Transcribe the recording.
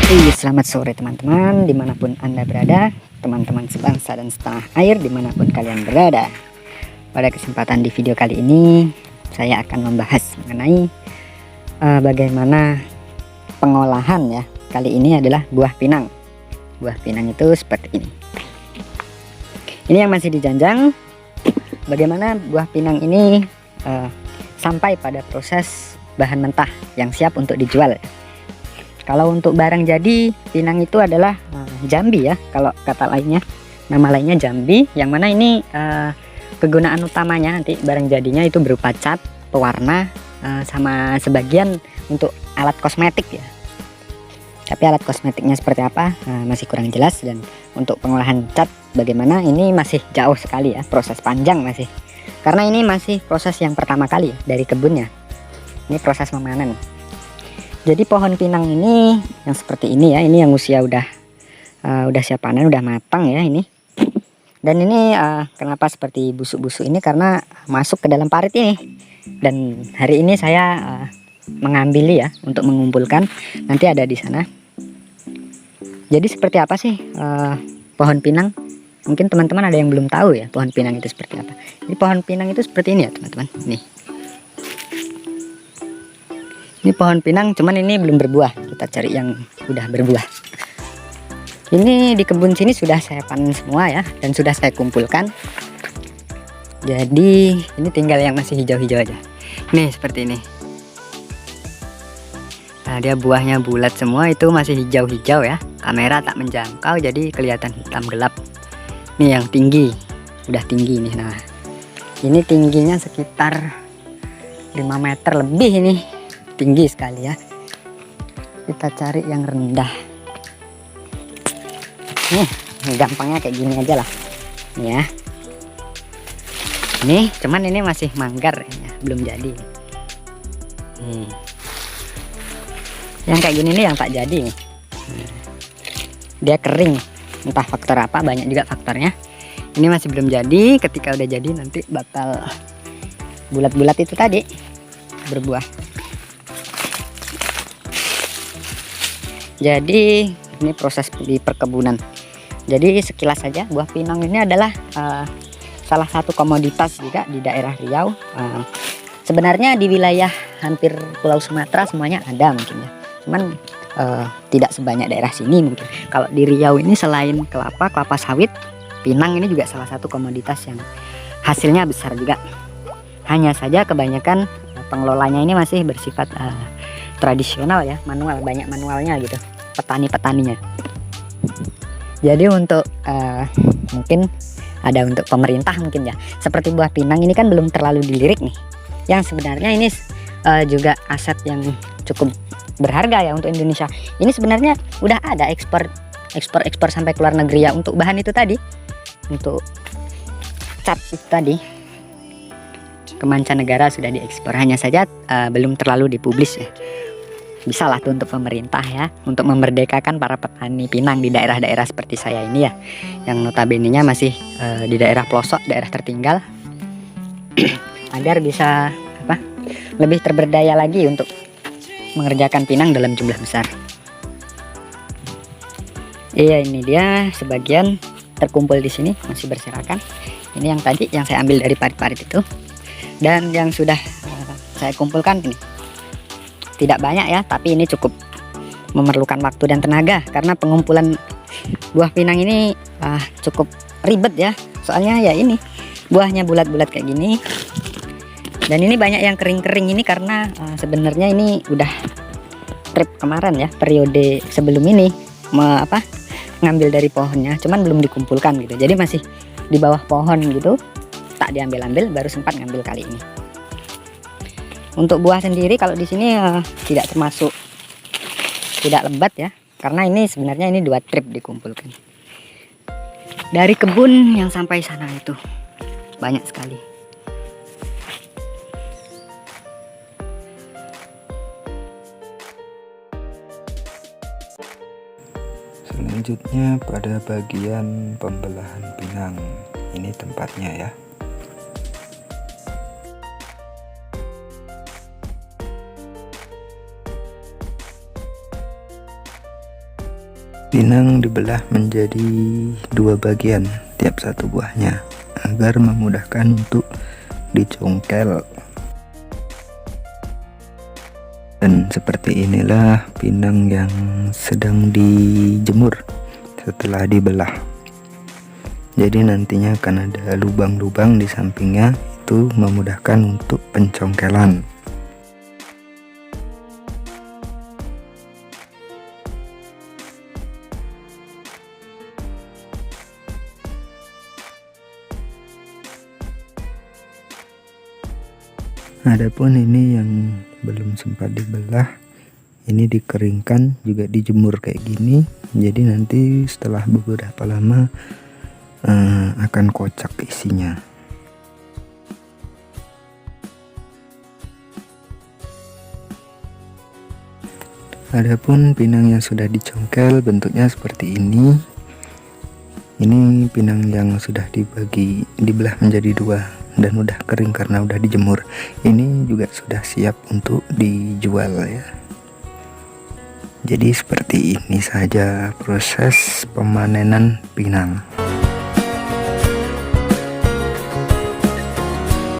Selamat sore teman-teman, dimanapun Anda berada, teman-teman sebangsa dan setanah air, dimanapun kalian berada. Pada kesempatan di video kali ini, saya akan membahas mengenai bagaimana pengolahan ya. Kali ini adalah buah pinang. Buah pinang itu seperti ini. Ini yang masih dijanjang. Bagaimana buah pinang ini sampai pada proses bahan mentah yang siap untuk dijual. Kalau untuk barang jadi, pinang itu adalah jambi ya, kalau kata lainnya, nama lainnya jambi, yang mana ini kegunaan utamanya nanti barang jadinya itu berupa cat, pewarna, sama sebagian untuk alat kosmetik ya. Tapi alat kosmetiknya seperti apa masih kurang jelas, dan untuk pengolahan cat bagaimana ini masih jauh sekali ya, proses panjang masih. Karena ini masih proses yang pertama kali ya, dari kebunnya. Ini proses memanen. Jadi pohon pinang ini yang seperti ini ya, ini yang usia udah siap panen, udah matang ya ini. Dan ini kenapa seperti busuk-busuk ini, karena masuk ke dalam parit ini. Dan hari ini saya mengambil ya untuk mengumpulkan, nanti ada di sana. Jadi seperti apa sih pohon pinang? Mungkin teman-teman ada yang belum tahu ya pohon pinang itu seperti apa. Jadi pohon pinang itu seperti ini ya teman-teman. Nih. Ini pohon pinang, cuman ini belum berbuah. Kita cari yang udah berbuah. Ini di kebun sini sudah saya panen semua ya, dan sudah saya kumpulkan. Jadi ini tinggal yang masih hijau-hijau aja. Nih seperti ini. Nah, dia buahnya bulat semua, itu masih hijau-hijau ya. Kamera tak menjangkau, jadi kelihatan hitam gelap. Nih yang tinggi, udah tinggi nih. Nah, ini tingginya sekitar 5 meter lebih ini. Tinggi sekali ya. Kita cari yang rendah. Nih gampangnya kayak gini aja lah. Nih ya. Nih cuman ini masih manggar ya, belum jadi. Yang kayak gini nih yang tak jadi nih. Dia kering, entah faktor apa, banyak juga faktornya. Ini masih belum jadi. Ketika udah jadi nanti bakal bulat-bulat itu tadi berbuah. Jadi ini proses di perkebunan. Jadi sekilas saja buah pinang ini adalah salah satu komoditas juga di daerah Riau. Sebenarnya di wilayah hampir Pulau Sumatera semuanya ada mungkin ya. Cuman tidak sebanyak daerah sini mungkin. Kalau di Riau ini selain kelapa sawit, pinang ini juga salah satu komoditas yang hasilnya besar juga. Hanya saja kebanyakan pengelolanya ini masih bersifat tradisional ya, manual, banyak manualnya gitu, petani-petaninya. Jadi untuk mungkin ada untuk pemerintah mungkin ya, seperti buah pinang ini kan belum terlalu dilirik nih, yang sebenarnya ini juga aset yang cukup berharga ya untuk Indonesia. Ini sebenarnya udah ada ekspor sampai ke luar negeri ya, untuk bahan itu tadi, untuk cat itu tadi, ke mancanegara sudah diekspor. Hanya saja belum terlalu dipublis ya. Bisa lah tuh untuk pemerintah ya, untuk memerdekakan para petani pinang di daerah-daerah seperti saya ini ya, yang notabene-nya masih di daerah pelosok, daerah tertinggal, agar bisa lebih terberdaya lagi untuk mengerjakan pinang dalam jumlah besar. Iya, ini dia sebagian terkumpul di sini masih berserakan. Ini yang tadi yang saya ambil dari parit-parit itu, dan yang sudah saya kumpulkan ini tidak banyak ya, tapi ini cukup memerlukan waktu dan tenaga, karena pengumpulan buah pinang ini cukup ribet ya. Soalnya ya ini buahnya bulat-bulat kayak gini, dan ini banyak yang kering-kering ini karena sebenarnya ini udah trip kemarin ya, periode sebelum ini ngambil dari pohonnya, cuman belum dikumpulkan gitu. Jadi masih di bawah pohon gitu, tak diambil-ambil, baru sempat ngambil kali ini. Untuk buah sendiri kalau di sini tidak termasuk tidak lebat ya, karena ini sebenarnya ini 2 trip dikumpulkan. Dari kebun yang sampai sana itu banyak sekali. Selanjutnya pada bagian pembelahan pinang, ini tempatnya ya. Pinang dibelah menjadi 2 bagian tiap satu buahnya agar memudahkan untuk dicongkel. Dan seperti inilah pinang yang sedang dijemur setelah dibelah. Jadi nantinya akan ada lubang-lubang di sampingnya, itu memudahkan untuk pencongkelan. Adapun ini yang belum sempat dibelah, ini dikeringkan juga dijemur kayak gini. Jadi nanti setelah beberapa lama akan kocak isinya. Adapun pinang yang sudah dicongkel bentuknya seperti ini. Ini pinang yang sudah dibelah menjadi 2 dan udah kering karena udah dijemur. Ini juga sudah siap untuk dijual ya. Jadi seperti ini saja proses pemanenan pinang.